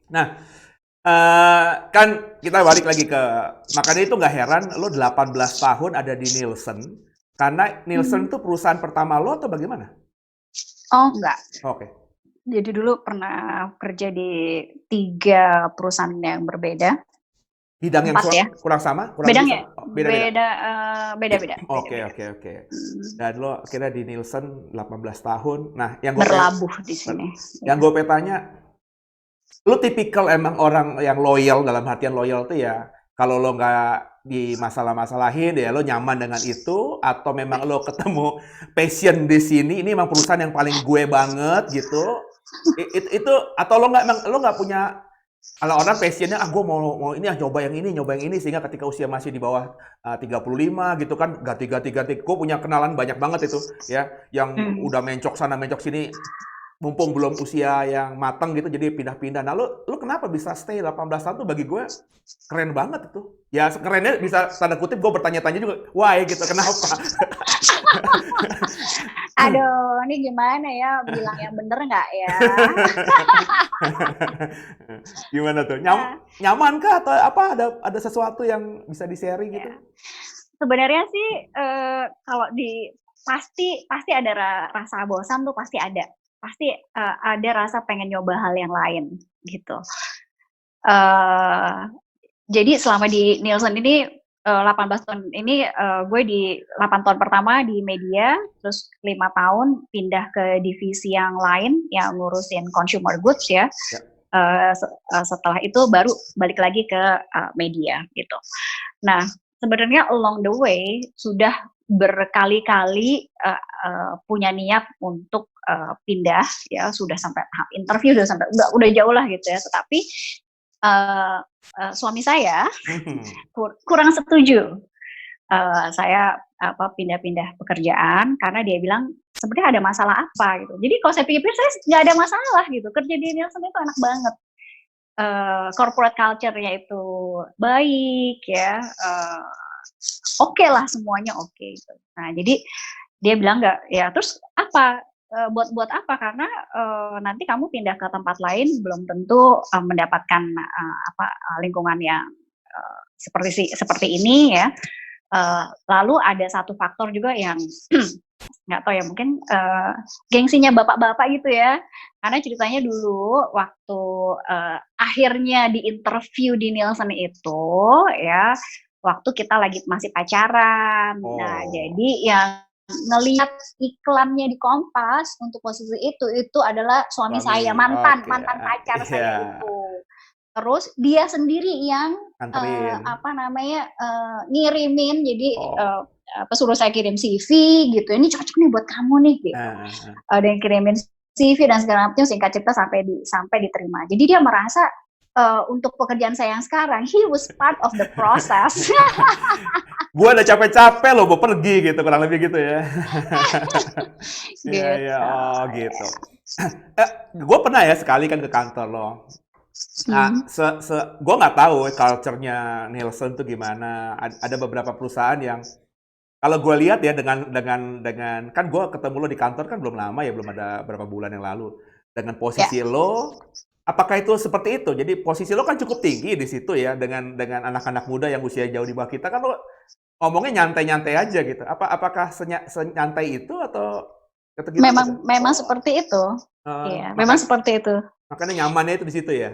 Nah, kan kita balik lagi ke makanya itu nggak heran lo 18 tahun ada di Nielsen, karena Nielsen Hmm. itu perusahaan pertama lo atau bagaimana? Oh, enggak. Oke. Jadi dulu pernah kerja di 3 perusahaan yang berbeda, Bidang yang 4 ya. kurang sama, kurang lebih Bedanya sama? Oh, beda-beda? beda-beda, Oke, beda-beda. oke, oke. Hmm, Dan lo akhirnya di Nielsen 18 tahun. Nah, berlabuh di sini, yang ya. gue pengen tanya, lo tipikal emang orang yang loyal, dalam artian loyal tuh ya, kalau lo nggak di masalah-masalahin ya lo nyaman dengan itu, atau memang lo ketemu passion di sini, ini emang perusahaan yang paling gue banget gitu. Itu atau lo nggak emang lo nggak punya, kalau orang passionnya gue mau ini nyoba yang ini sehingga ketika usia masih di bawah 35 gitu kan ganti. Gue punya kenalan banyak banget itu ya yang Hmm. udah mencok sana mencok sini, mumpung belum usia yang matang gitu jadi pindah-pindah. Nah, lu kenapa bisa stay 18 tahun tuh, bagi gue keren banget itu. Ya kerennya bisa tanda kutip gue bertanya-tanya juga, why gitu, kenapa? Aduh, ini gimana ya, bilang yang bener nggak ya? Gimana tuh? Nah, Nyaman kah atau apa, ada sesuatu yang bisa di-sharing ya. gitu? Sebenarnya sih, kalau pasti pasti ada rasa bosan tuh pasti ada. Pasti, ada rasa pengen nyoba hal yang lain, gitu. Eee, jadi selama di Nielsen ini, 18 tahun ini, gue di 8 tahun pertama di media, terus 5 tahun pindah ke divisi yang lain yang ngurusin consumer goods ya. Ya. Setelah itu baru balik lagi ke, media, gitu. Nah, sebenarnya along the way sudah berkali-kali, punya niat untuk, pindah ya, sudah sampai tahap interview, sudah sampai udah jauh lah gitu ya, tetapi, eee suami saya Mhm. kurang setuju, saya pindah-pindah pekerjaan karena dia bilang, "Sebenarnya ada masalah apa?" Gitu. Jadi kalau saya pikir-pikir saya nggak ada masalah gitu, kerja di Nielsen itu enak banget. Corporate culture-nya itu baik ya, oke lah semuanya oke gitu. Nah jadi dia bilang nggak ya terus apa, buat apa karena, nanti kamu pindah ke tempat lain belum tentu, mendapatkan, lingkungan yang, seperti ini ya, lalu ada satu faktor juga yang nggak tahu ya mungkin, gengsinya bapak-bapak gitu ya. Karena ceritanya dulu waktu, akhirnya di interview di Nielsen itu ya, waktu kita lagi masih pacaran. Nah, Oh. jadi yang ngelihat iklannya di Kompas untuk posisi itu adalah suami saya, Suami, mantan oke, mantan pacar iya, saya itu. Terus dia sendiri yang, anterin. ngirimin jadi, Oh. suruh saya kirim CV gitu, "Ini cocok nih buat kamu nih," gitu. Heeh, heeh. Ada yang kirimin CV dan segala macam, singkat cerita sampai diterima. Jadi dia merasa, untuk pekerjaan saya yang sekarang, he was part of the process. Gua udah capek-capek loh mau pergi gitu, kurang lebih gitu ya. Iya, iya, Gitu, oh gitu. ya. Gue pernah ya sekali kan ke kantor lo. Nah, Mhm, gue nggak tahu culture-nya Nielsen tuh gimana. Ada beberapa perusahaan yang kalau gue lihat ya dengan kan gue ketemu lo di kantor kan belum lama ya, belum ada berapa bulan yang lalu. Dengan ya. posisi lo, apakah itu seperti itu? Jadi posisi lo kan cukup tinggi di situ ya, dengan anak-anak muda yang usia jauh di bawah kita kan lo ngomongnya nyantai-nyantai aja gitu. Apakah senyantai itu atau gimana tuh? Memang memang Oh, seperti itu. Iya, memang makan seperti itu. makanya nyamannya itu di situ ya?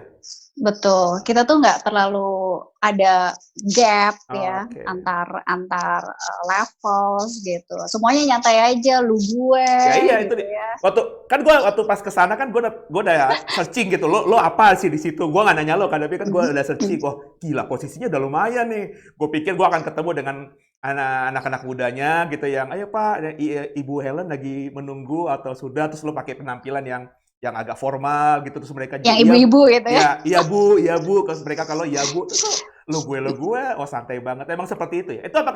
Betul, kita tuh nggak terlalu ada gap ya Oke. antar antar, levels gitu. Semuanya nyantai aja, lu gue Ya iya itu gitu ya. waktu pas ke sana kan gua udah searching gitu, lo apa sih di situ? Gua nggak nanya lo kan, tapi kan gua Mhm, udah searching, wah gila posisinya udah lumayan nih. Gue pikir gua akan ketemu dengan anak-anak mudanya gitu yang, "Ayo Pak, Ibu Helen lagi menunggu atau sudah?" Terus lo pakai penampilan yang agak formal gitu, terus mereka juga, yang "Iya, ibu-ibu gitu ya. iya, iya Bu," terus mereka kalau iya Bu, terus kok lo gue, oh santai banget. Emang seperti itu ya? Itu apa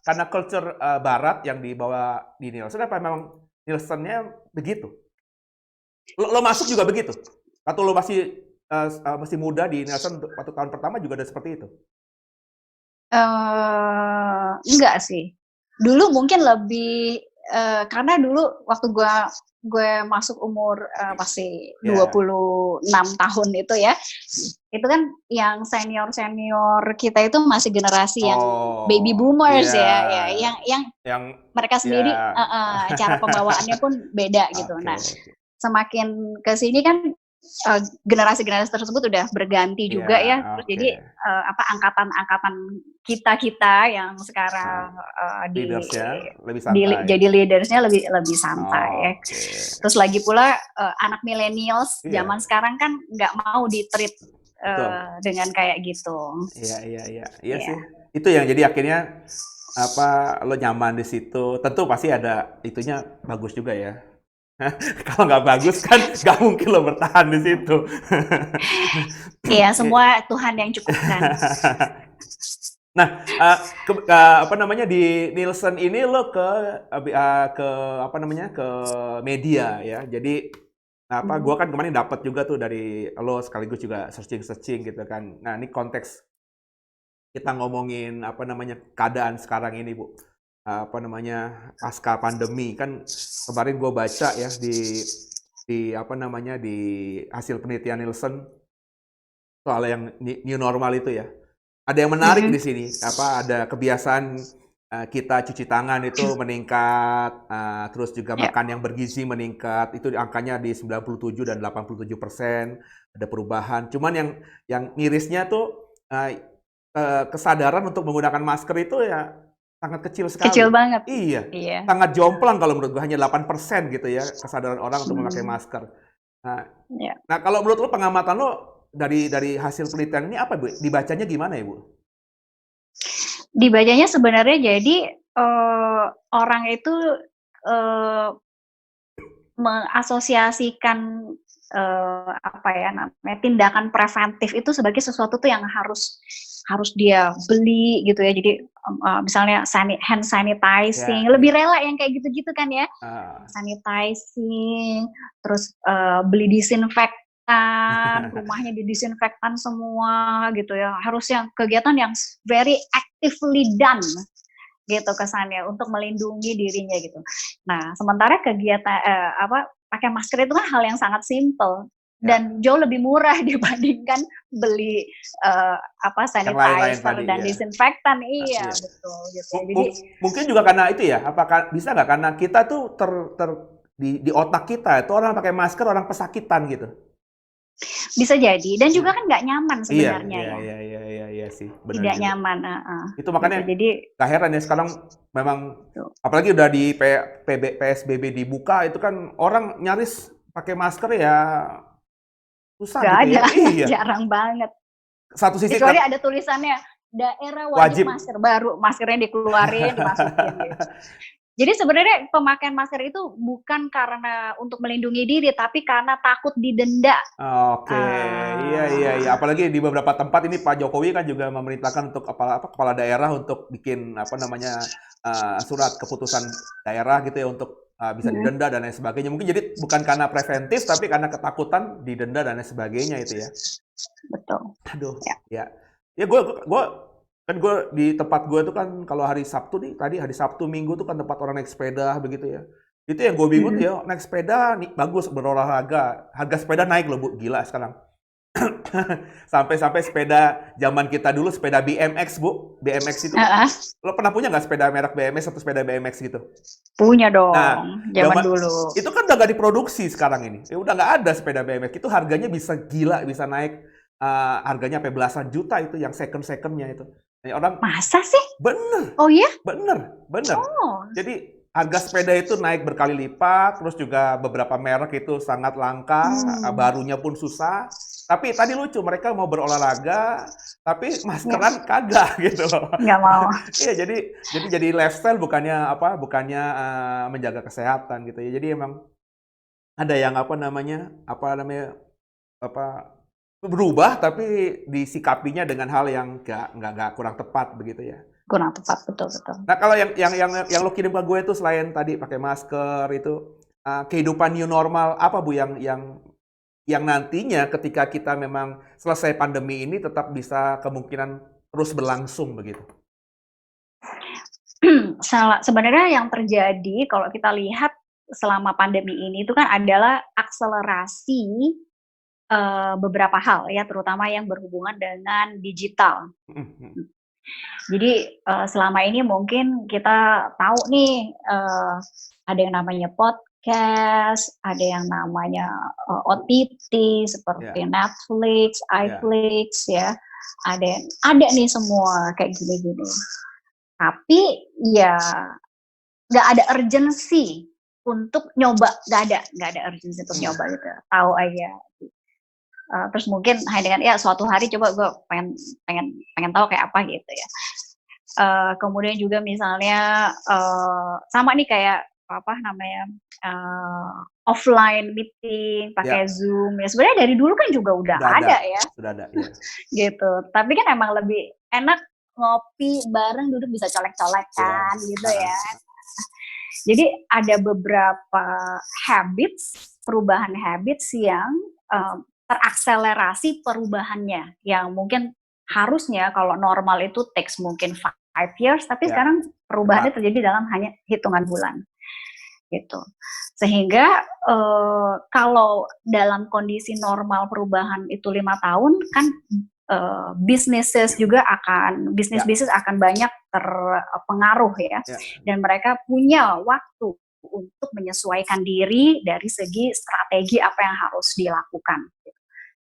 karena culture barat yang dibawa di Nielsen, apa memang Nielsen-nya begitu? Lo masuk juga begitu? Atau lo masih muda di Nielsen waktu tahun pertama juga udah seperti itu? Enggak sih. Dulu mungkin lebih karena dulu waktu gue masuk umur masih Ya. 26 tahun itu ya, itu kan yang senior-senior kita itu masih generasi yang baby Oh, boomers iya. ya, yang Yang mereka ya. sendiri cara pembawaannya pun beda gitu. Oke, Nah, oke. semakin ke sini kan generasi-generasi tersebut udah berganti Iya, juga ya. Terus oke. jadi angkatan-angkatan kita yang sekarang Leaders-nya lebih santai. jadi leadersnya lebih santai ya. Oke. Terus lagi pula anak millennials Iya, zaman sekarang kan nggak mau di-treat betul. dengan kayak gitu. Iya, iya, iya. Iya Iya. sih. Itu yang jadi akhirnya lo nyaman di situ. Tentu pasti ada itunya bagus juga ya. Kalau nggak bagus kan nggak mungkin lo bertahan di situ. Iya, semua Tuhan yang cukupkan. Nah, apa namanya di Nielsen ini lo ke apa namanya ke media ya. Jadi gua kan kemarin dapat juga tuh dari lo sekaligus juga searching gitu kan. Nah, ini konteks kita ngomongin apa namanya keadaan sekarang ini, Bu. Apa namanya pasca pandemi kan kemarin gue baca ya di apa namanya di hasil penelitian Nielsen soal yang new normal itu ya. Ada yang menarik di sini, ada kebiasaan kita cuci tangan itu meningkat, terus juga Ya. makan yang bergizi meningkat, itu angkanya di 97 dan 87%, ada perubahan. Cuman yang mirisnya tuh kesadaran untuk menggunakan masker itu ya sangat kecil Kecil sekali. banget. Iya, Iya. sangat jomplang kalau menurut gue, hanya 8% gitu ya kesadaran orang untuk memakai Hmm. masker. Nah, Ya. nah kalau menurut lo pengamatan lo dari hasil penelitian ini apa, Bu? Dibacanya gimana ya, Bu? Dibacanya sebenarnya jadi orang itu mengasosiasikan apa ya namanya tindakan preventif itu sebagai sesuatu tuh yang harus dia beli gitu ya. Jadi misalnya hand sanitizing, Ya, lebih ya. rela yang kayak gitu-gitu kan ya. Sanitizing, terus beli disinfektan, rumahnya didisinfektan semua gitu ya. Harus yang kegiatan yang very actively done gitu kesannya untuk melindungi dirinya gitu. Nah, sementara kegiatan pakai masker itu kan hal yang sangat simple dan jauh lebih murah dibandingkan beli Yang lain-lain sanitizer tadi dan ya. disinfektan. Iya, Iya. betul gitu. Jadi Mungkin juga karena itu ya, apakah bisa nggak karena kita tuh di otak kita itu orang pakai masker orang pesakitan gitu. bisa jadi dan juga kan nggak nyaman Iya, sebenarnya iya, ya. iya, iya, iya, iya sih, benar Tidak juga. nyaman, Itu gitu. makanya Jadi gak heran ya sekarang memang tuh. apalagi udah di PSBB dibuka itu kan orang nyaris pakai masker ya susah Nggak gitu ada, ya. Iya. jarang banget. Satu sisi Kecuali ada tulisannya daerah wajib wajib. masker, baru maskernya dikeluarin, dimasukin gitu. Jadi sebenarnya pemakaian masker itu bukan karena untuk melindungi diri, tapi karena takut didenda. Oke, iya, iya, iya. Apalagi di beberapa tempat ini Pak Jokowi kan juga memerintahkan untuk kepala daerah untuk bikin apa namanya surat keputusan daerah gitu ya untuk bisa didenda dan lain sebagainya. Mungkin jadi bukan karena preventif tapi karena ketakutan didenda dan lain sebagainya itu ya. Betul. Aduh, Ya. ya. Ya gue di tempat gue tuh kan kalau hari Sabtu nih, tadi hari Sabtu Minggu tuh kan tempat orang naik sepeda begitu ya. Itu yang gue bingung tuh ya, naik sepeda nih bagus berolahraga. Harga sepeda naik loh, Bu. Gila sekarang. Sampai sepeda zaman kita dulu sepeda BMX, Bu. BMX itu lo pernah punya nggak sepeda merek BMX atau sepeda BMX gitu? Punya dong, Nah, zaman dulu. itu kan udah nggak diproduksi sekarang ini. Ya udah nggak ada sepeda BMX. Itu harganya bisa gila, bisa naik harganya sampai belasan juta itu yang second-secondnya itu. Nah, orang Masa sih? bener, Oh iya? bener. Oh. Jadi harga sepeda itu naik berkali lipat, terus juga beberapa merek itu sangat langka, barunya pun susah. Tapi tadi lucu, mereka mau berolahraga, tapi maskeran kagak gitu loh. Nggak mau. Iya, jadi lifestyle bukannya menjaga kesehatan gitu ya. Jadi emang ada yang apa namanya berubah tapi disikapinya dengan hal yang nggak kurang tepat begitu ya. Kurang tepat, betul. Nah, kalau yang lo kirim ke gue itu selain tadi pakai masker itu kehidupan new normal apa, Bu, yang nantinya ketika kita memang selesai pandemi ini tetap bisa kemungkinan terus berlangsung begitu? Sebenarnya yang terjadi kalau kita lihat selama pandemi ini itu kan adalah akselerasi, beberapa hal ya, terutama yang berhubungan dengan digital. Mhm mhm. Jadi, selama ini mungkin kita tahu nih, ada yang namanya podcast, ada yang namanya, OTT seperti Ya Netflix, ya. iFlix ya, ada nih semua kayak gini-gini. Tapi ya nggak ada urgency untuk nyoba, nggak ada urgency untuk Mmm, nyoba gitu, tahu aja. Terus mungkin hanya dengan ya suatu hari coba gue pengen pengen pengen tahu kayak apa gitu ya. Kemudian juga misalnya, sama nih kayak apa namanya, offline meeting pakai ya, Zoom ya, sebenarnya dari dulu kan juga udah ada ya, sudah ada, iya. gitu. Tapi kan emang lebih enak ngopi bareng, duduk bisa Iya, colek-colekan gitu heeh. ya. Jadi ada beberapa perubahan habits yang, terakselerasi perubahannya, yang mungkin harusnya kalau normal itu takes mungkin 5 years, tapi Ya, sekarang perubahannya cepat. terjadi dalam hanya hitungan bulan, gitu. Sehingga, kalau dalam kondisi normal perubahan itu 5 tahun kan, Ya bisnis-bisnis akan banyak terpengaruh ya, ya. dan mereka punya waktu untuk menyesuaikan diri dari segi strategi apa yang harus dilakukan.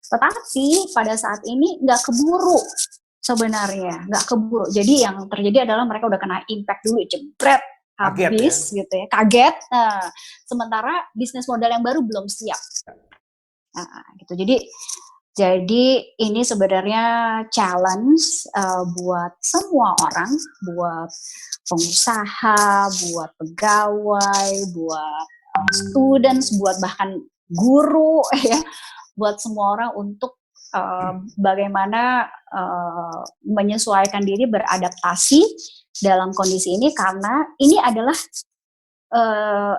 Tetapi pada saat ini nggak keburu sebenarnya, nggak keburu. Jadi yang terjadi adalah mereka udah kena impact dulu, jebret, Kaget ya? habis gitu ya, kaget. Nah, sementara bisnis modal yang baru belum siap. Gitu. Jadi ini sebenarnya challenge, buat semua orang, buat pengusaha, buat pegawai, buat, students, buat bahkan guru ya, buat semua orang untuk, bagaimana, menyesuaikan diri, beradaptasi dalam kondisi ini karena ini adalah, eee,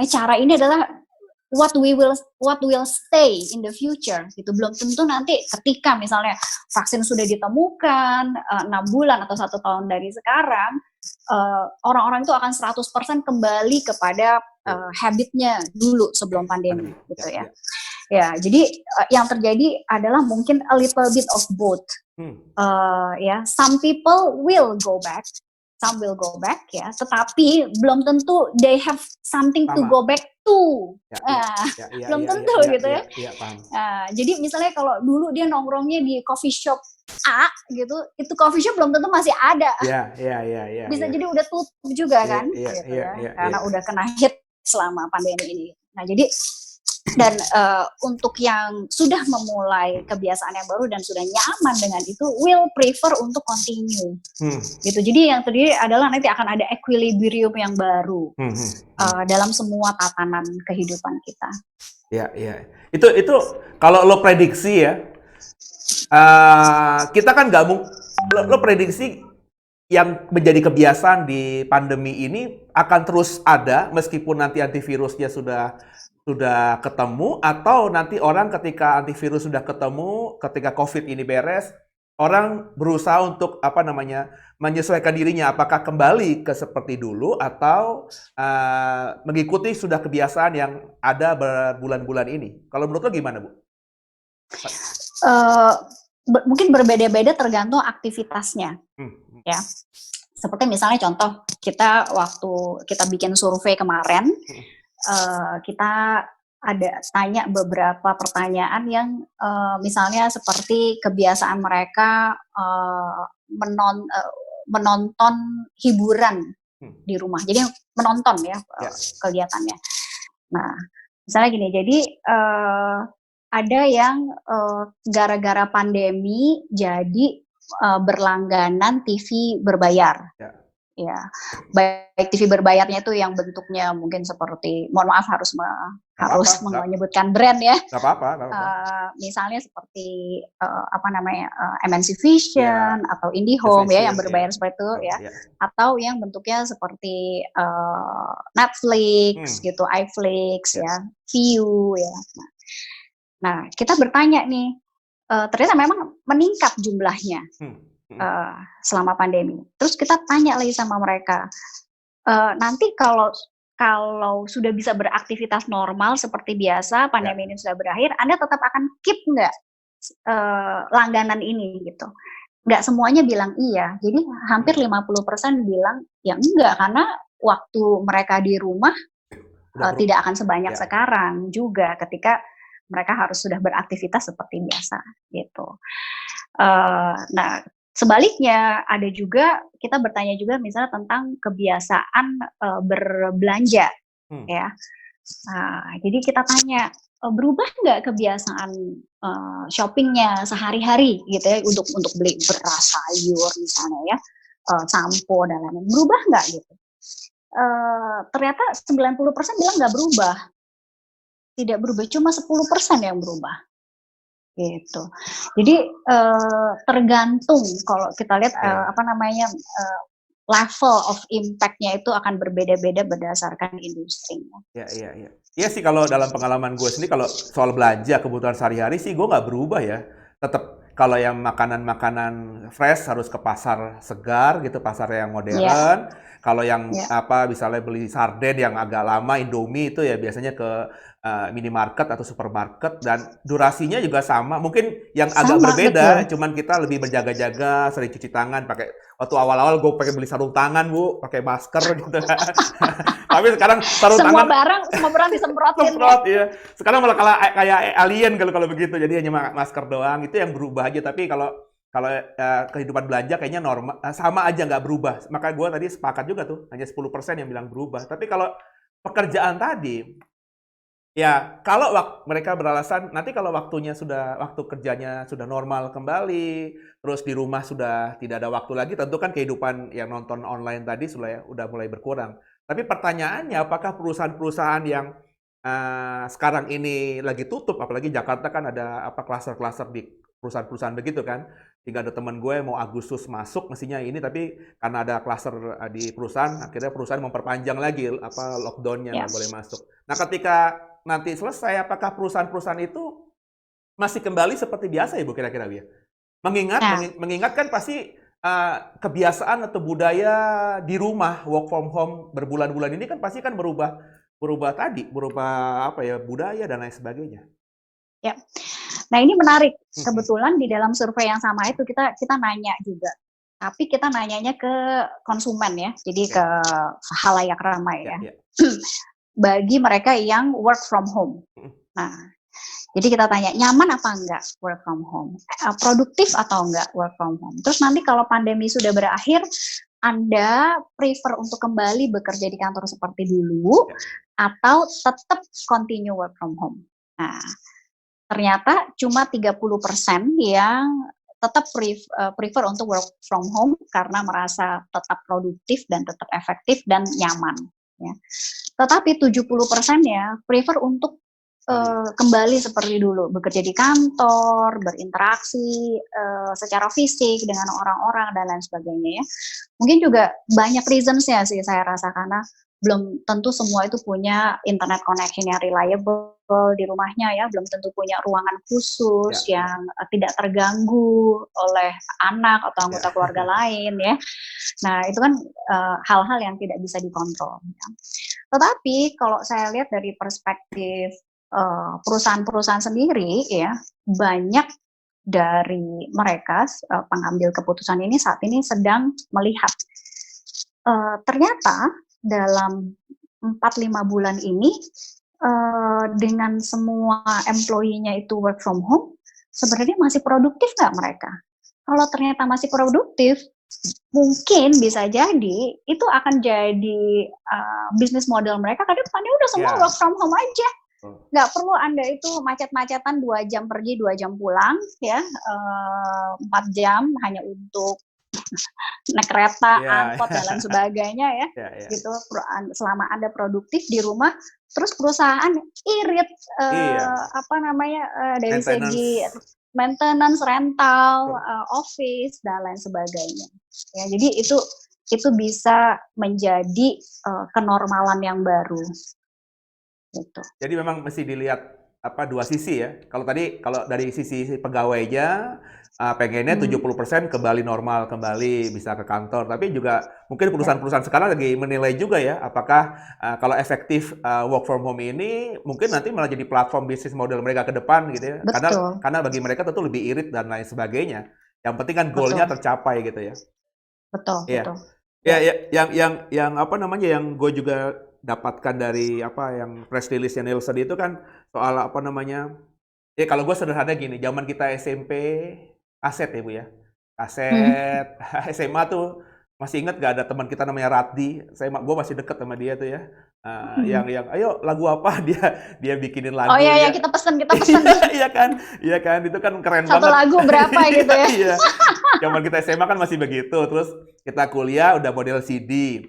cara ini adalah what will stay in the future gitu. Belum tentu nanti ketika misalnya vaksin sudah ditemukan, 6 bulan atau 1 tahun dari sekarang, orang-orang itu akan 100% kembali kepada, habit-nya dulu sebelum pandemi Pandemi. gitu Ya ya. ya. Ya, jadi, yang terjadi adalah mungkin a little bit of both, Mmm, ya, some people will go back ya, tetapi belum tentu they have something to sama. go back to. Ya ya. Nah, Ya ya belum ya ya tentu ya gitu ya ya. ya, paham. Jadi misalnya kalau dulu dia nongkrongnya di coffee shop A gitu, itu coffee shop belum tentu masih ada, Ya ya ya ya bisa ya. jadi udah tutup juga Iya kan, iya gitu iya ya, iya iya. karena udah kena hit selama pandemi ini. Nah jadi dan, untuk yang sudah memulai kebiasaan yang baru dan sudah nyaman dengan itu, will prefer untuk continue, Hmm, gitu. Jadi yang terdiri adalah nanti akan ada equilibrium yang baru, hmm, hmm, hmm. dalam semua tatanan kehidupan kita. Ya ya. Itu kalau lo prediksi ya, kita kan nggak lo prediksi yang menjadi kebiasaan di pandemi ini akan terus ada meskipun nanti antivirusnya sudah ketemu, atau nanti orang ketika antivirus sudah ketemu, ketika COVID ini beres, orang berusaha untuk apa namanya, menyesuaikan dirinya apakah kembali ke seperti dulu atau mengikuti sudah kebiasaan yang ada berbulan-bulan ini. Kalau menurut lo gimana, Bu? Uh, Mungkin berbeda-beda tergantung aktivitasnya, Hmm, hmm, ya. Seperti misalnya contoh, kita waktu kita bikin survei kemarin, hmm, kita ada tanya beberapa pertanyaan yang, misalnya seperti kebiasaan mereka, menonton hiburan hmm. di rumah. Jadi menonton ya, Ya, kegiatannya. Nah, misalnya gini, jadi, ada yang, gara-gara pandemi jadi, berlangganan TV berbayar. ya. Ya, baik TV berbayarnya itu yang bentuknya mungkin seperti, mohon maaf harus Nggak apa-apa, menyebutkan brand ya, nggak apa-apa, nggak apa-apa. misalnya seperti, apa namanya, MNC Vision Ya, atau IndiHome ya yang Vision, ya, berbayar seperti itu betul, ya, ya. atau yang bentuknya seperti, Netflix Hmm, gitu, iFlix ya. ya, Viu ya. Nah, kita bertanya nih, ternyata memang meningkat jumlahnya. Hmm. Mhm. selama pandemi. Terus kita tanya lagi sama mereka, nanti kalau sudah bisa beraktivitas normal seperti biasa, Ya. pandemi ini sudah berakhir, Anda tetap akan keep nggak, langganan ini gitu? Nggak semuanya bilang iya, jadi hampir Mhm. 50% bilang, ya enggak, karena waktu mereka di rumah, Udah tidak akan sebanyak ya. sekarang juga ketika mereka harus sudah beraktivitas seperti biasa, gitu. Nah, sebaliknya ada juga kita bertanya juga misalnya tentang kebiasaan, berbelanja Hmm. ya. Jadi kita tanya, berubah nggak kebiasaan, shopping-nya sehari-hari gitu ya untuk beli beras, sayur misalnya ya, sampo dan lain-lain, berubah nggak gitu? Ternyata 90% bilang nggak berubah, tidak berubah, cuma 10% yang berubah. Gitu. Jadi, tergantung kalau kita lihat, Oke. apa namanya, level of impact-nya itu akan berbeda-beda berdasarkan industrinya. Ya, iya, iya. Iya sih kalau dalam pengalaman gue sendiri kalau soal belanja kebutuhan sehari-hari sih gue nggak berubah ya. Tetap kalau yang makanan-makanan fresh harus ke pasar segar gitu, pasar yang Iya, modern. Kalau yang iya, apa misalnya beli sarden yang agak lama, Indomie itu ya biasanya ke minimarket atau supermarket dan durasinya juga sama. Mungkin yang agak sama, berbeda, betul. cuman kita lebih berjaga-jaga, sering cuci tangan, pakai waktu awal-awal gue pakai beli sarung tangan bu, pakai masker gitu. Tapi sekarang sarung tangan Semua barang disemprotin ya. semprot ya. Sekarang malah kayak alien kalau kalau begitu. Jadi hanya masker doang itu yang berubah aja. Tapi kalau kalau kehidupan belanja kayaknya normal sama aja nggak berubah. Maka gue tadi sepakat juga tuh hanya 10% yang bilang berubah. Tapi kalau pekerjaan tadi ya kalau mereka beralasan nanti kalau waktu kerjanya sudah normal kembali, terus di rumah sudah tidak ada waktu lagi, tentu kan kehidupan yang nonton online tadi udah mulai berkurang. Tapi pertanyaannya apakah perusahaan-perusahaan yang sekarang ini lagi tutup, apalagi Jakarta kan ada apa klaster-klaster di perusahaan-perusahaan begitu kan. Tinggal ada teman gue mau Agustus masuk mestinya ini, tapi karena ada klaster di perusahaan, akhirnya perusahaan memperpanjang lagi apa lockdown-nya Ya. nggak boleh masuk. Nah, ketika nanti selesai, apakah perusahaan-perusahaan itu masih kembali seperti biasa ya Bu kira-kira Bu ya? Nah, Mengingat kan pasti kebiasaan atau budaya di rumah work from home berbulan-bulan ini kan pasti kan berubah berubah apa ya budaya dan lain sebagainya. ya. Nah, ini menarik. Mhm. Kebetulan di dalam survei yang sama itu kita nanya juga. Tapi kita nanyanya ke konsumen ya, jadi ke Ya, khalayak ramai ya, ya. ya. Bagi mereka yang work from home. Mhm. Nah, jadi kita tanya, nyaman apa enggak work from home? Produktif atau enggak work from home? Terus nanti kalau pandemi sudah berakhir, Anda prefer untuk kembali bekerja di kantor seperti dulu Ya. atau tetap continue work from home? Nah, ternyata cuma 30% yang tetap prefer untuk work from home karena merasa tetap produktif dan tetap efektif dan nyaman. Ya. Tetapi 70% ya prefer untuk Kembali. kembali seperti dulu, bekerja di kantor, berinteraksi secara fisik dengan orang-orang dan lain sebagainya ya. Mungkin juga banyak reasons-nya sih saya rasa karena belum tentu semua itu punya internet connection yang reliable di rumahnya ya, belum tentu punya ruangan khusus Ya, ya, yang tidak terganggu oleh anak atau ya. anggota keluarga lain ya. Nah, itu kan hal-hal yang tidak bisa dikontrol ya. Tetapi kalau saya lihat dari perspektif perusahaan-perusahaan sendiri ya, banyak dari mereka pengambil keputusan ini saat ini sedang melihat ternyata dalam 4-5 bulan ini dengan semua employee-nya itu work from home, sebenarnya masih produktif nggak mereka? Kalau ternyata masih produktif, mungkin bisa jadi itu akan jadi bisnis model mereka ke depannya udah semua work Ya. from home aja. Oh. Nggak perlu Anda itu macet-macetan 2 jam pergi, 2 jam pulang ya, 4 jam hanya untuk naik kereta, Ya. angkot dan lain sebagainya ya. Ya, ya. Gitu selama Anda produktif di rumah, terus perusahaan irit Iya, apa namanya dari segi maintenance. maintenance, rental, office dan lain sebagainya. Ya, jadi itu bisa menjadi kenormalan yang baru gitu. Jadi memang mesti dilihat dua sisi ya. Kalau dari sisi pegawainya pengennya Hmm, 70% kembali normal, kembali bisa ke kantor. Tapi juga mungkin ya, perusahaan-perusahaan sekarang lagi menilai juga ya, apakah kalau efektif work from home ini mungkin nanti malah jadi platform bisnis model mereka ke depan gitu ya. Karena betul, karena bagi mereka tentu lebih irit dan lain sebagainya. Yang penting kan goalnya betul, tercapai gitu ya. betul, Iya. betul. Ya, Ya, ya, yang apa namanya, yang gue juga dapatkan dari apa yang press release-nya Nielsen itu kan soal apa namanya, ya kalau gue sederhana gini, zaman kita SMP kaset ya Bu ya, hmm. kaset SMA tuh masih ingat gak ada teman kita namanya Raddi, gue masih deket sama dia tuh ya, Hmm. yang ayo lagu apa dia bikinin Oh lagu iya ya, ya, kita iya pesen iya kan itu kan keren satu banget, lagu berapa iya gitu ya. iya, zaman kita SMA kan masih begitu, terus kita kuliah udah model CD.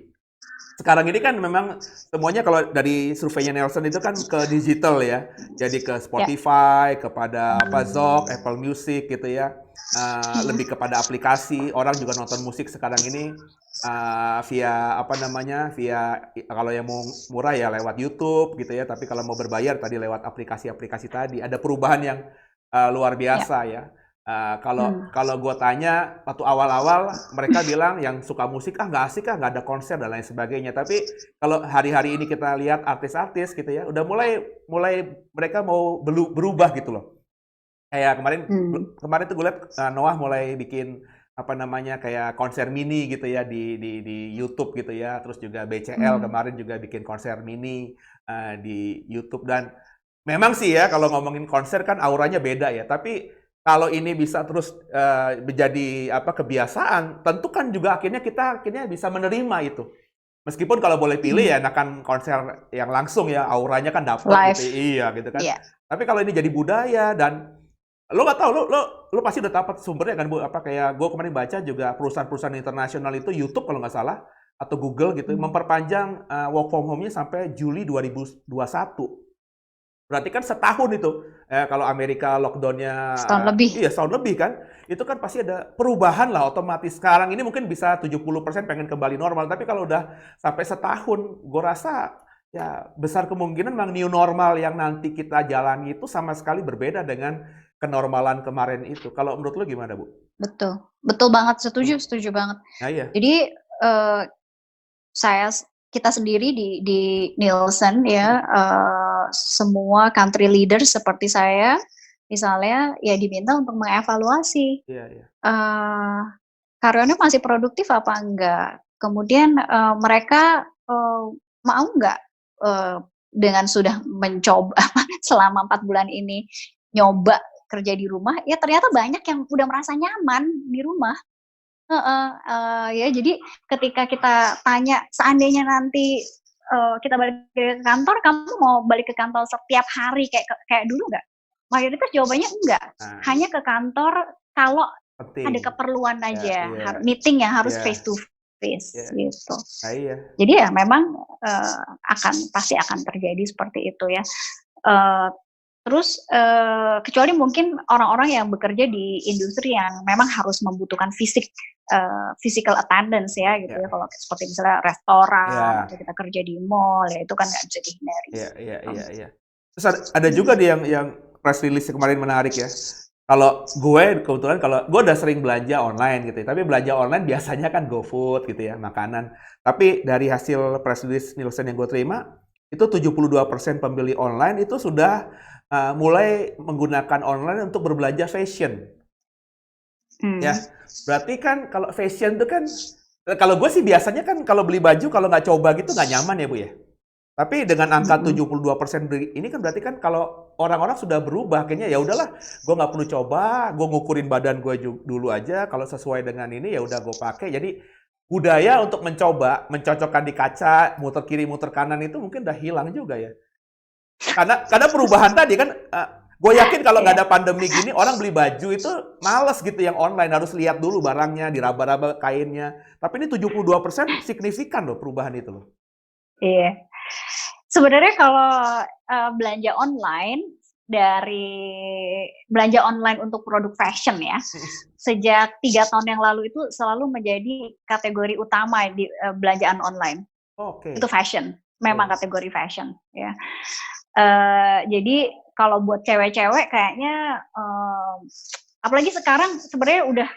Sekarang ini kan memang semuanya kalau dari surveinya Nielsen itu kan ke digital ya. Jadi ke Ya. Spotify, kepada apa Zog, Apple Music gitu ya. Lebih kepada aplikasi. Orang juga nonton musik sekarang ini via apa namanya? Kalau yang mau murah ya lewat YouTube gitu ya. Tapi kalau mau berbayar tadi lewat aplikasi-aplikasi tadi. Ada perubahan yang luar Ya. biasa ya. Kalau Hmm. kalau gue tanya waktu awal-awal mereka bilang yang suka musik nggak asik nggak ada konser dan lain sebagainya. Tapi kalau hari-hari ini kita lihat artis-artis gitu ya, udah mulai mulai mereka mau berubah gitu loh. Kayak Hmm. kemarin tuh gue lihat Noah mulai bikin apa namanya kayak konser mini gitu ya di YouTube gitu ya. Terus juga BCL Hmm. kemarin juga bikin konser mini di YouTube dan memang sih ya kalau ngomongin konser kan auranya beda ya. Tapi kalau ini bisa terus menjadi apa kebiasaan, tentu kan juga kita akhirnya bisa menerima itu. Meskipun kalau boleh pilih Hmm. ya enakan konser yang langsung ya, auranya kan dapet gitu. Live. Iya gitu kan. Ya. Tapi kalau ini jadi budaya dan lo nggak tahu lo pasti udah dapat sumbernya kan Bu, apa kayak gue kemarin baca juga perusahaan-perusahaan internasional itu YouTube kalau nggak salah atau Google gitu Hmm. memperpanjang work from home-nya sampai Juli 2021. Berarti kan setahun itu. Kalau Amerika lockdown-nya Setahun lebih. iya setahun lebih kan. Itu kan pasti ada perubahan lah otomatis. Sekarang ini mungkin bisa 70% pengen kembali normal. Tapi kalau udah sampai setahun, gue rasa ya besar kemungkinan memang new normal yang nanti kita jalani itu sama sekali berbeda dengan kenormalan kemarin itu. Kalau menurut lo gimana, Bu? Betul. Betul banget, Hmm. setuju banget. Nah iya, Jadi eh, kita sendiri di Nielsen ya, semua country leader seperti saya misalnya ya diminta untuk mengevaluasi iya, iya. eh, karyawannya masih produktif apa enggak. Kemudian mereka mau enggak dengan sudah mencoba selama 4 bulan ini nyoba kerja di rumah, ya ternyata banyak yang udah merasa nyaman di rumah. Heeh, ya jadi ketika kita tanya, seandainya nanti, kita balik ke kantor, kamu mau balik ke kantor setiap hari kayak kayak dulu nggak? Mayoritas jawabannya enggak, Nah, hanya ke kantor kalau ada penting. keperluan Ya, aja, iya, meeting yang harus iya, face to face iya. gitu. Nah, iya. Jadi ya memang, pasti akan terjadi seperti itu ya. Eee, terus, kecuali mungkin orang-orang yang bekerja di industri yang memang harus membutuhkan physical attendance ya gitu ya, Ya, kalau seperti misalnya restoran atau ya. kita kerja di mall, ya itu kan nggak bisa dihindari Iya, sih, iya, gitu. iya, iya. Terus ada juga nih yang press release kemarin menarik ya. Kalau gue kebetulan kalau gue udah sering belanja online gitu ya, tapi belanja online biasanya kan GoFood gitu ya, makanan. Tapi dari hasil press release Nielsen yang gue terima, itu 72% pembeli online itu sudah mulai menggunakan online untuk berbelanja fashion. Mmm, Ya, berarti kan kalau fashion itu kan, kalau gue sih biasanya kan kalau beli baju kalau nggak coba gitu nggak nyaman ya Bu ya. Tapi dengan angka mhm. 72% ini kan berarti kan kalau orang-orang sudah berubah, kayaknya ya udahlah, gue nggak perlu coba, gue ngukurin badan gue dulu aja, kalau sesuai dengan ini ya udah gue pakai. Jadi budaya untuk mencoba, mencocokkan di kaca, muter kiri, muter kanan itu mungkin udah hilang juga ya. Karena perubahan tadi kan, gue yakin kalau nggak Iya, ada pandemi gini, orang beli baju itu males gitu yang online, harus lihat dulu barangnya, diraba-raba kainnya. Tapi ini 72% signifikan loh perubahan itu loh. iya. Sebenarnya kalau, belanja online, belanja online untuk produk fashion ya, sejak 3 tahun yang lalu itu selalu menjadi kategori utama di, belanjaan online, itu Oke, fashion, memang oke. kategori fashion ya. Jadi kalau buat cewek-cewek kayaknya apalagi sekarang sebenarnya udah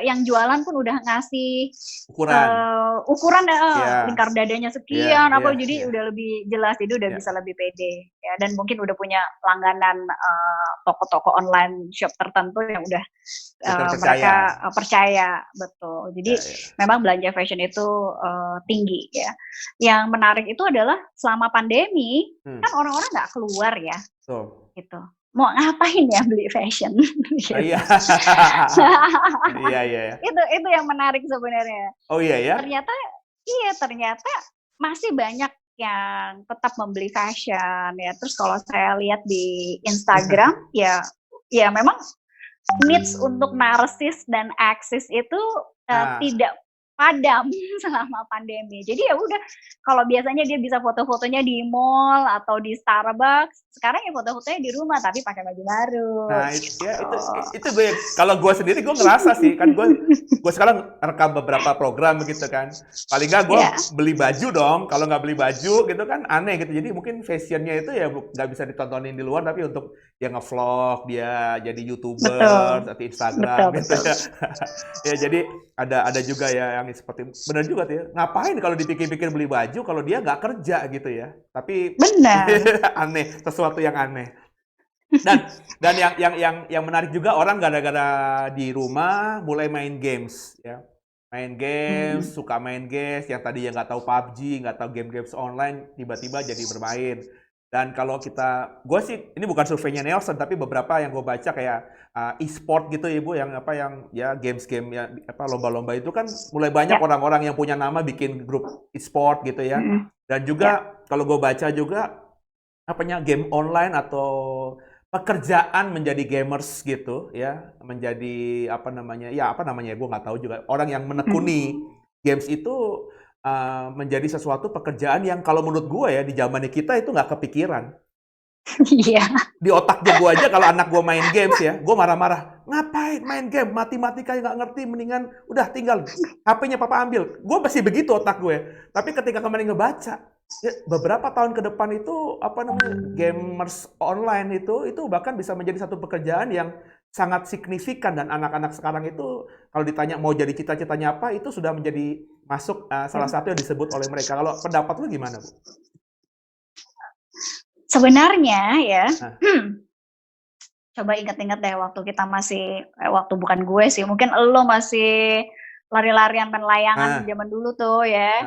yang jualan pun udah ngasih Ukuran. ukuran Iya. lingkar dadanya Iya, sekian iya, apa, jadi iya. udah lebih jelas, jadi udah Iya. bisa lebih pede ya, dan mungkin udah punya langganan toko-toko online shop tertentu yang udah Terpercaya. mereka percaya, betul. Jadi Ya, ya. memang belanja fashion itu tinggi ya. Yang menarik itu adalah selama pandemi kan orang-orang nggak keluar ya, Tuh. gitu. Mau ngapain ya beli fashion? Oh, iya. Iya, iya, ya. Itu yang menarik sebenarnya. Oh, iya ya? Ternyata masih banyak yang tetap membeli fashion ya. Terus kalau saya lihat di Instagram ya memang needs untuk narsis dan eksis itu tidak padam selama pandemi. Jadi ya udah, kalau biasanya dia bisa foto-fotonya di mall atau di Starbucks, sekarang ya foto-fotonya di rumah tapi pakai baju baru. Nah, gitu. ya itu gue, kalau gue sendiri gue ngerasa sih, kan gue sekarang rekam beberapa program begitu kan. Paling nggak gue beli baju dong. Kalau nggak beli baju gitu kan aneh gitu. Jadi mungkin fashionnya itu ya nggak bisa ditontonin di luar, tapi untuk dia nge-vlog, dia jadi YouTuber atau Instagram gitu ya. Ya jadi ada juga ya yang seperti, benar juga tuh ya. Ngapain kalau dipikir-pikir beli baju kalau dia nggak kerja gitu ya. Tapi benar. aneh, sesuatu yang aneh. Dan yang menarik juga, orang gara-gara di rumah mulai main games ya. Main games, suka main games, yang tadi nggak tahu PUBG, nggak tahu game-games online, tiba-tiba jadi bermain. Dan kalau gue sih, ini bukan surveinya Nielsen, tapi beberapa yang gue baca kayak e-sport gitu ya Bu, yang games-game ya, lomba-lomba itu kan mulai banyak orang-orang yang punya nama bikin grup e-sport gitu ya. Dan juga kalau gue baca juga game online atau pekerjaan menjadi gamers gitu ya, menjadi gue nggak tahu juga, orang yang menekuni games itu menjadi sesuatu pekerjaan yang kalau menurut gue ya di zamannya kita itu nggak kepikiran. Iya. Di otaknya gue aja kalau anak gue main games ya, gue marah-marah. Ngapain main game? Matematika nggak ngerti, mendingan udah tinggal HP-nya papa ambil. Gue masih begitu otak gue. Tapi ketika kemarin ngebaca, ya, beberapa tahun ke depan itu gamers online itu bahkan bisa menjadi satu pekerjaan yang sangat signifikan, dan anak-anak sekarang itu kalau ditanya mau jadi cita-citanya apa, itu sudah menjadi masuk salah satu yang disebut oleh mereka. Kalau pendapat lu gimana, Bu? Sebenarnya ya, coba ingat-ingat deh waktu kita waktu bukan gue sih, mungkin lo masih lari-larian main layangan zaman dulu tuh ya.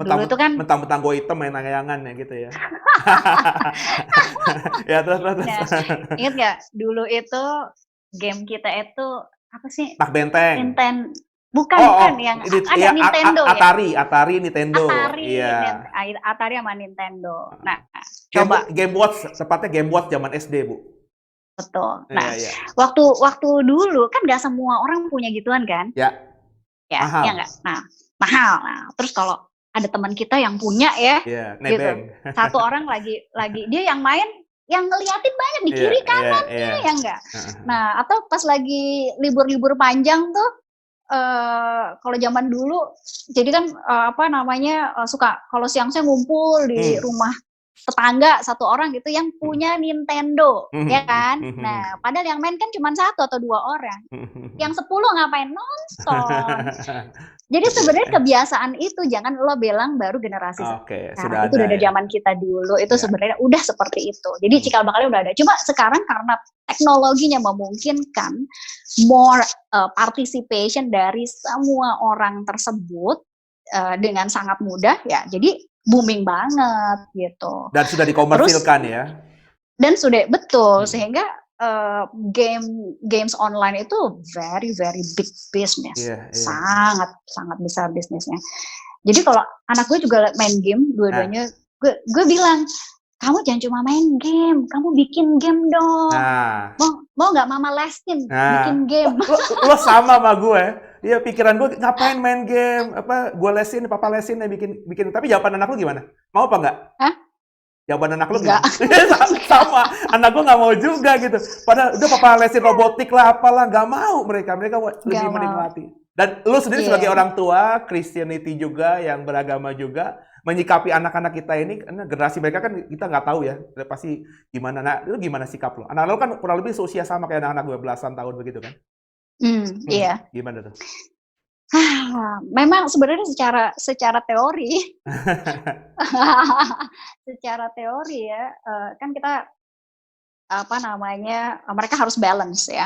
Dulu itu kan mentang-mentang gue hitam main layangan ya gitu ya. Ya terus. Ingat nggak dulu itu game kita itu apa sih? Tak Benteng. Bukan yang ada Nintendo Atari, Nintendo. Atari, iya. Atari sama Nintendo. Nah, Game Watch, tepatnya Game Watch zaman SD, Bu. Betul. Nah, waktu dulu kan nggak semua orang punya gituan kan? Ya. Mahal. Ya nggak? Nah, mahal. Nah, terus kalau ada teman kita yang punya ya, nebeng. Gitu. Satu orang lagi dia yang main, yang ngeliatin banyak di kiri kanan nih, ya nggak? Nah, atau pas lagi libur-libur panjang tuh, kalau zaman dulu, jadi kan suka kalau siang-siang ngumpul di rumah tetangga satu orang gitu yang punya Nintendo, ya kan? Nah, padahal yang main kan cuma 1 atau 2 orang. Yang 10 ngapain nonton? Jadi sebenarnya kebiasaan itu, jangan lo bilang baru generasi sekarang. Itu udah ada zaman kita dulu, itu sebenarnya udah seperti itu. Jadi cikal bakalnya udah ada. Cuma sekarang karena teknologinya memungkinkan more participation dari semua orang tersebut dengan sangat mudah ya. Jadi booming banget gitu. Dan sudah dikomersilkan ya. Dan sudah betul, sehingga games online itu very big business. Sangat besar bisnisnya. Jadi kalau anak gue juga main game, dua-duanya gue bilang, kamu jangan cuma main game, kamu bikin game dong. Mau nggak mama lesin bikin game? Lo sama sama gue. Iya, pikiran gue ngapain main game? Gue lesin, papa lesin ya bikin. Tapi jawaban anak lu gimana? Mau apa enggak? Jawaban anak lu gimana? Sama. Anak gue nggak mau juga gitu. Padahal udah papa lesin robotik lah, apalah, nggak mau mereka lebih menikmati. Dan lu sendiri sebagai orang tua, Christianity juga, yang beragama juga, menyikapi anak-anak kita ini, karena generasi mereka kan kita nggak tahu ya, pasti gimana. Nah, itu gimana sikap lo? Anak lo kan kurang lebih seusia sama kayak anak-anak gue belasan tahun begitu kan? Iya. Gimana tuh? Memang sebenarnya secara teori secara teori ya, kan kita mereka harus balance ya.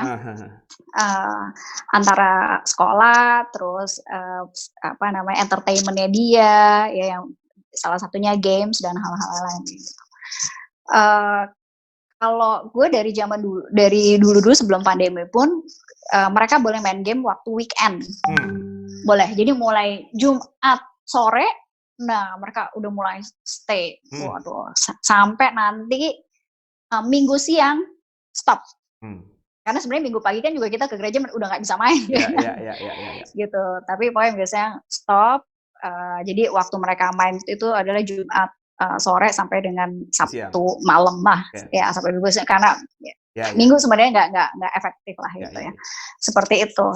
Antara sekolah, terus entertainment-nya dia, ya yang salah satunya games dan hal-hal lain. Kalau gue dari dulu sebelum pandemi pun, mereka boleh main game waktu weekend. Boleh. Jadi mulai Jumat sore, nah mereka udah mulai stay. Waduh, sampai nanti Minggu siang stop. Karena sebenarnya Minggu pagi kan juga kita ke gereja udah nggak bisa main. Iya. Gitu. Tapi pokoknya biasanya stop. Jadi waktu mereka main itu adalah Jumat sore sampai dengan Sabtu malam lah. Ya sampai Minggu siang, karena Minggu sebenarnya nggak efektif lah gitu ya. Seperti itu.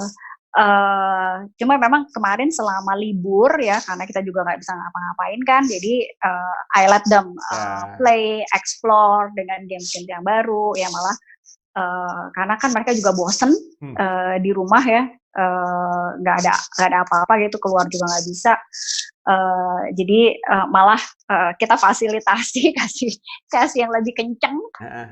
Cuma memang kemarin selama libur ya, karena kita juga nggak bisa ngapa-ngapain kan, jadi I let them play, explore dengan game-game yang baru ya, malah karena kan mereka juga bosen di rumah ya, nggak ada apa-apa gitu, keluar juga nggak bisa. Jadi malah kita fasilitasi kasih yang lebih kenceng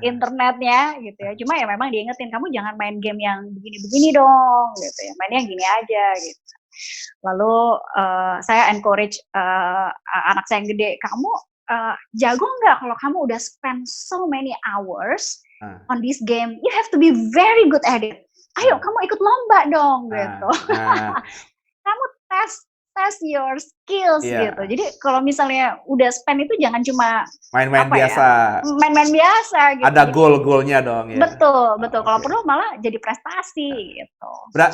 internetnya gitu ya. Cuma ya memang diingetin, kamu jangan main game yang begini-begini dong gitu ya, mainnya yang gini aja gitu. Lalu saya encourage anak saya yang gede, kamu jago nggak kalau kamu udah spend so many hours on this game, you have to be very good at it. Ayo kamu ikut lomba dong gitu. Kamu test your skills gitu. Jadi kalau misalnya udah spend itu jangan cuma main-main biasa. Main-main biasa gitu. Ada goal-goalnya dong ya. Betul. Kalau perlu malah jadi prestasi gitu.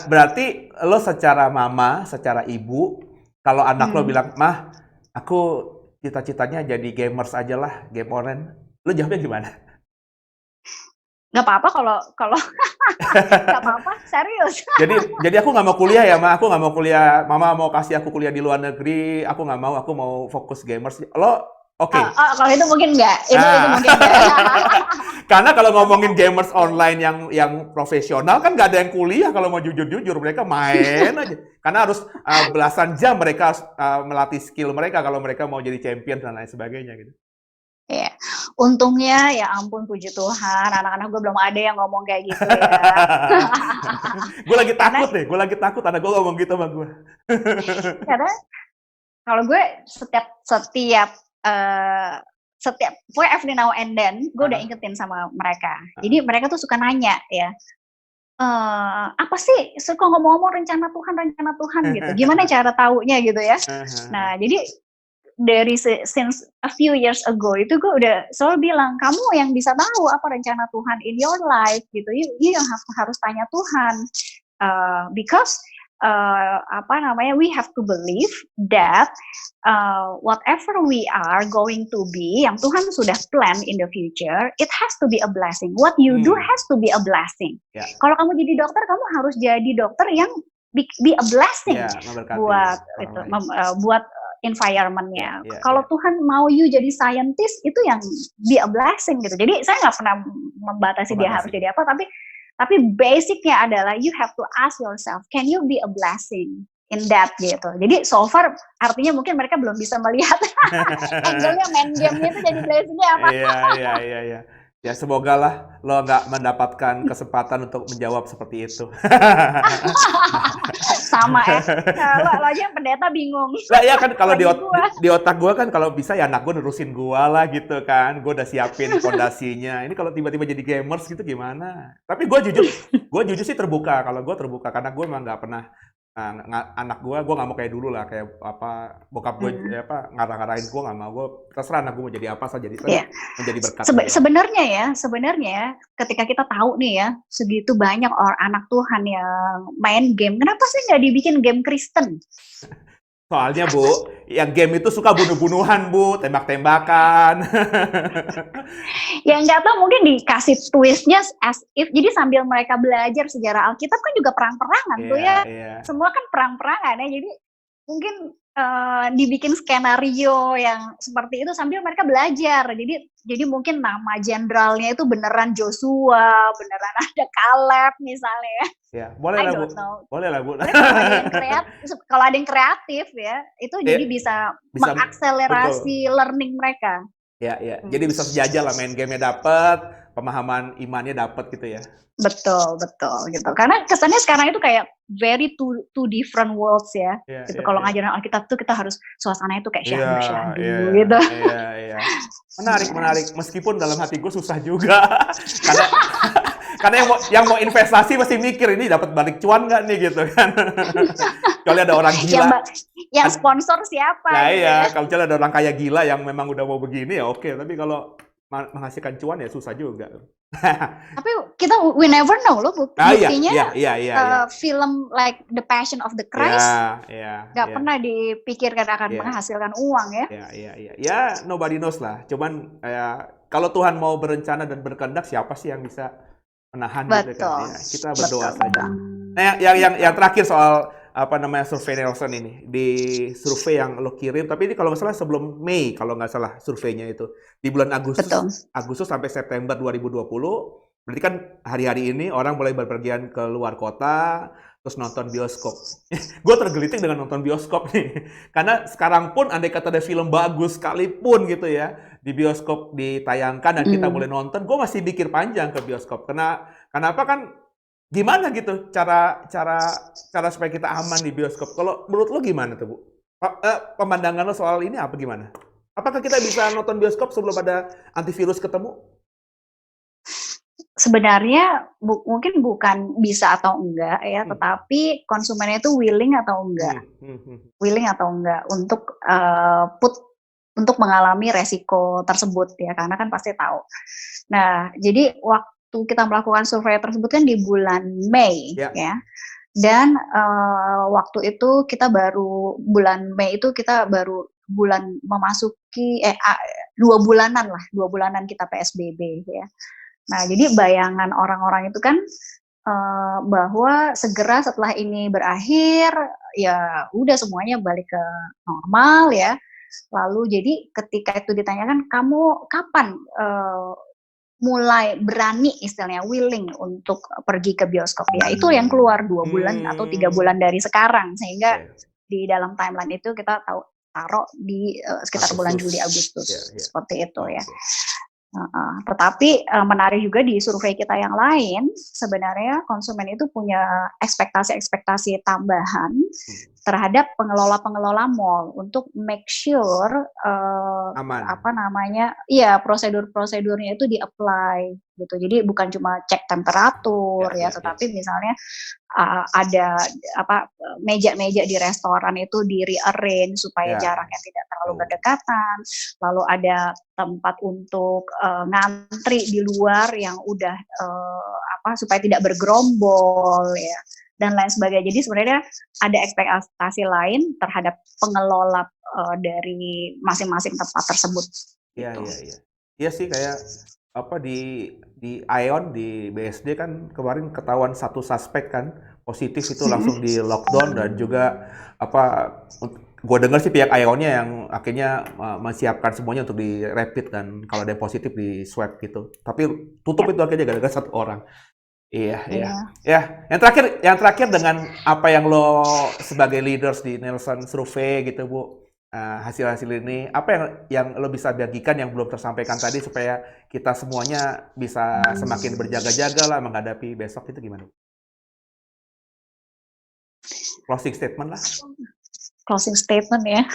Berarti lo secara mama, secara ibu, kalau anak lo bilang, "Mah, aku cita-citanya jadi gamers aja lah, game online." Lo jawabnya gimana? Nggak apa-apa kalau nggak apa-apa, serius. Jadi aku nggak mau kuliah ya, Ma. Aku nggak mau kuliah. Mama mau kasih aku kuliah di luar negeri. Aku nggak mau. Aku mau fokus gamers. Lo oke? Kalau itu mungkin nggak. Itu mungkin nggak. Karena kalau ngomongin gamers online yang profesional kan nggak ada yang kuliah. Kalau mau jujur-jujur, mereka main aja. Karena harus belasan jam mereka harus melatih skill mereka kalau mereka mau jadi champion dan lain sebagainya gitu. Iya, untungnya ya ampun, puji Tuhan, anak-anak gue belum ada yang ngomong kayak gitu ya. Gue lagi takut anak gue ngomong gitu sama gue. Karena kalau gue setiap pokoknya every now and then gue udah ingetin sama mereka. Jadi mereka tuh suka nanya ya, apa sih suka ngomong-ngomong rencana Tuhan gitu. Gimana cara taunya gitu ya. Nah, jadi dari since a few years ago itu gue udah selalu bilang, kamu yang bisa tahu apa rencana Tuhan in your life gitu, you yang harus tanya Tuhan, because we have to believe that whatever we are going to be, yang Tuhan sudah plan in the future, it has to be a blessing. What you do has to be a blessing. Kalau kamu jadi dokter, kamu harus jadi dokter yang be a blessing buat itu, buat environment-nya. Kalau Tuhan mau you jadi scientist, itu yang be a blessing gitu. Jadi saya nggak pernah membatasi dia harus jadi apa, tapi basicnya adalah you have to ask yourself, can you be a blessing in that gitu. Jadi so far artinya mungkin mereka belum bisa melihat angle-nya main game itu jadi blessing-nya apa. Iya. Ya semoga lah lo nggak mendapatkan kesempatan untuk menjawab seperti itu. Sama ya, lo aja pendeta bingung. Lah ya kan kalau di otak gue kan kalau bisa ya anak gue nerusin gue lah gitu kan. Gue udah siapin fondasinya. Ini kalau tiba-tiba jadi gamers gitu gimana? Tapi gue jujur sih terbuka. Kalau gue terbuka karena gue emang nggak pernah anak gue nggak mau kayak dulu lah, kayak apa bokap gue ngarah-ngarahin gue, nggak mau. Gue terserah anak gue mau jadi apa saja, jadi menjadi berkat. Sebenarnya ketika kita tahu nih ya segitu banyak anak Tuhan yang main game, kenapa sih nggak dibikin game Kristen? Soalnya Bu, yang game itu suka bunuh-bunuhan Bu, tembak-tembakan. Ya nggak tahu, mungkin dikasih twistnya as if, jadi sambil mereka belajar sejarah Alkitab kan juga perang-perangan tuh ya. Semua kan perang-perangan ya, jadi mungkin dibikin skenario yang seperti itu sambil mereka belajar. Jadi mungkin nama jenderalnya itu beneran Joshua, beneran ada Caleb misalnya ya. Ya, boleh I lah, Bu. don't know. Boleh lah, Bu. Sebenarnya kalau ada yang kreatif ya, itu jadi Iya, bisa bisa betul. mengakselerasi learning mereka. Ya, ya. Hmm. Jadi bisa sejajar lah, main gamenya dapet, pemahaman imannya dapet gitu ya. Betul gitu. Karena kesannya sekarang itu kayak very two different worlds ya. Iya, Gitu. iya, Kalau iya. ngajarin Alkitab tuh kita harus suasananya tuh kayak Iya, syahdu iya, gitu. iya. Menarik. Meskipun dalam hati gue susah juga. karena karena yang mau investasi pasti mikir ini dapat balik cuan nggak nih gitu kan. Kalau ada orang gila. Yang sponsor siapa Nah gitu iya, ya. kalau misalnya ada orang kaya gila yang memang udah mau begini ya oke. Tapi kalau menghasilkan cuan ya susah juga. Tapi we never know loh, buktinya iya. film like The Passion of the Christ nggak pernah dipikirkan akan menghasilkan uang ya. Iya. Ya, nobody knows lah. Cuman kalau Tuhan mau berencana dan berkehendak, siapa sih yang bisa menahan gitu kan? Ya, kita berdoa saja. Nah, yang terakhir soal survei Nielsen ini, di survei yang lo kirim, tapi ini kalau nggak salah sebelum Mei, kalau nggak salah surveinya itu di bulan Agustus sampai September 2020, berarti kan hari-hari ini orang mulai berpergian ke luar kota, terus nonton bioskop. Gue tergelitik dengan nonton bioskop nih, karena sekarang pun andai kata ada film bagus sekalipun gitu ya, di bioskop ditayangkan dan kita boleh nonton, gue masih pikir panjang ke bioskop. Kenapa kan? Gimana gitu cara supaya kita aman di bioskop? Kalau menurut lo gimana tuh, Bu? Pemandangan lo soal ini apa gimana? Apakah kita bisa nonton bioskop sebelum ada antivirus ketemu? Sebenarnya mungkin bukan bisa atau enggak ya, tetapi konsumennya itu willing atau enggak untuk untuk mengalami resiko tersebut ya, karena kan pasti tahu. Nah, jadi waktu kita melakukan survei tersebut kan di bulan Mei ya. Dan waktu itu kita baru bulan Mei itu kita baru memasuki 2 bulanan kita PSBB ya. Nah, jadi bayangan orang-orang itu kan bahwa segera setelah ini berakhir ya udah semuanya balik ke normal ya. Lalu jadi ketika itu ditanyakan kamu kapan mulai berani istilahnya willing untuk pergi ke bioskop ya, itu yang keluar 2 bulan atau 3 bulan dari sekarang, sehingga di dalam timeline itu kita taruh di sekitar bulan Juli Agustus seperti itu ya. Tetapi menarik juga di survei kita yang lain, sebenarnya konsumen itu punya ekspektasi tambahan terhadap pengelola mall untuk make sure prosedur-prosedurnya itu di-apply gitu. Jadi bukan cuma cek temperatur tetapi misalnya ada meja-meja di restoran itu di-rearrange supaya jaraknya tidak terlalu berdekatan. Lalu ada tempat untuk ngantri di luar yang udah supaya tidak bergerombol ya, dan lain sebagainya. Jadi sebenarnya ada ekspektasi lain terhadap pengelola dari masing-masing tempat tersebut. Iya sih, kayak di Aeon di BSD kan kemarin ketahuan 1 suspek kan positif, itu langsung di lockdown, dan juga gue dengar sih pihak Aeonnya yang akhirnya menyiapkan semuanya untuk di rapid, dan kalau ada yang positif di swab gitu. Tapi tutup itu akhirnya gara-gara 1 orang. Iya. Ya, yang terakhir dengan apa yang lo sebagai leaders di Nielsen Survey gitu, Bu, hasil-hasil ini, apa yang lo bisa bagikan yang belum tersampaikan tadi supaya kita semuanya bisa semakin berjaga-jaga lah menghadapi besok, itu gimana? Closing statement lah. Closing statement ya.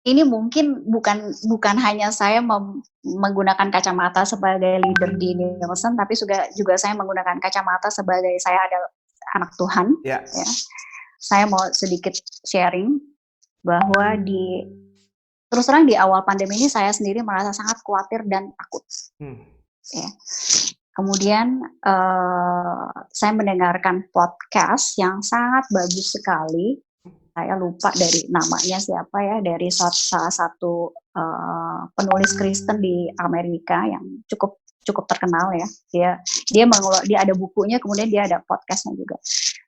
Ini mungkin bukan hanya saya menggunakan kacamata sebagai leader di Nielsen, tapi juga saya menggunakan kacamata sebagai saya adalah anak Tuhan. Ya. Saya mau sedikit sharing bahwa terus terang di awal pandemi ini saya sendiri merasa sangat khawatir dan takut. Ya. Kemudian saya mendengarkan podcast yang sangat bagus sekali. Saya lupa dari namanya siapa ya, dari salah satu penulis Kristen di Amerika yang cukup cukup terkenal ya. Dia ada bukunya, kemudian dia ada podcastnya juga.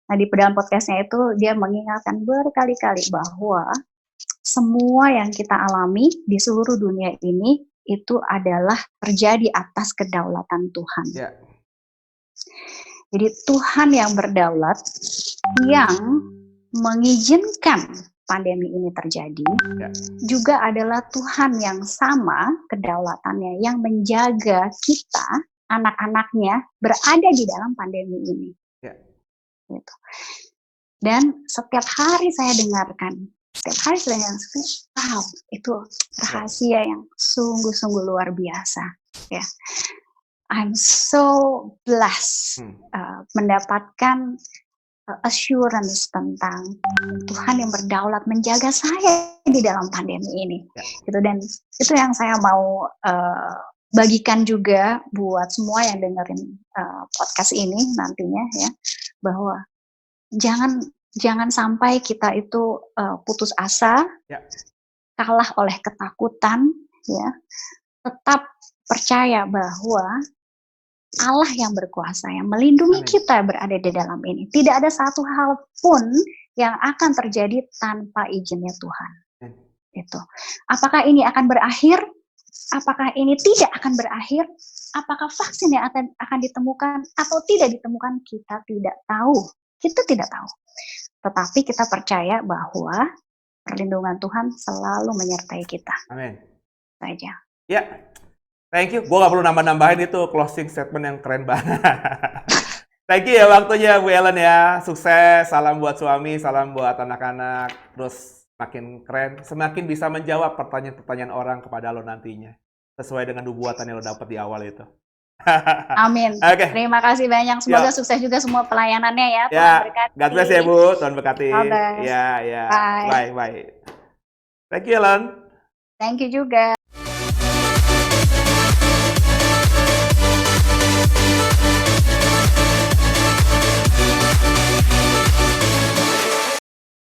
Nah, di dalam podcastnya itu dia mengingatkan berkali-kali bahwa semua yang kita alami di seluruh dunia ini itu adalah terjadi atas kedaulatan Tuhan. Ya. Jadi Tuhan yang berdaulat, yang mengizinkan pandemi ini terjadi, juga adalah Tuhan yang sama kedaulatannya, yang menjaga kita, anak-anaknya, berada di dalam pandemi ini. Gitu. Dan setiap hari saya dengarkan, wow, itu rahasia yang sungguh-sungguh luar biasa. Ya, I'm so blessed mendapatkan assurance tentang Tuhan yang berdaulat menjaga saya di dalam pandemi ini. Gitu. Dan itu yang saya mau bagikan juga buat semua yang dengerin podcast ini nantinya ya, bahwa jangan sampai kita itu putus asa, kalah oleh ketakutan, ya. Tetap percaya bahwa Allah yang berkuasa, yang melindungi kita berada di dalam ini. Tidak ada satu hal pun yang akan terjadi tanpa izinnya Tuhan. Itu. Apakah ini akan berakhir? Apakah ini tidak akan berakhir? Apakah vaksin yang akan ditemukan atau tidak ditemukan? Kita tidak tahu. Kita tidak tahu. Tetapi kita percaya bahwa perlindungan Tuhan selalu menyertai kita. Amin. Saja. Ya. Thank you. Gue gak perlu nambah-nambahin, itu closing statement yang keren banget. Thank you ya waktunya Bu Ellen ya. Sukses, salam buat suami, salam buat anak-anak. Terus makin keren, semakin bisa menjawab pertanyaan-pertanyaan orang kepada lo nantinya. Sesuai dengan nubuatan yang lo dapat di awal itu. Amin. Okay. Terima kasih banyak. Semoga sukses juga semua pelayanannya ya. Ya, God bless ya Bu. Tuhan berkati. Ya. Bye. Bye. Thank you Ellen. Thank you juga.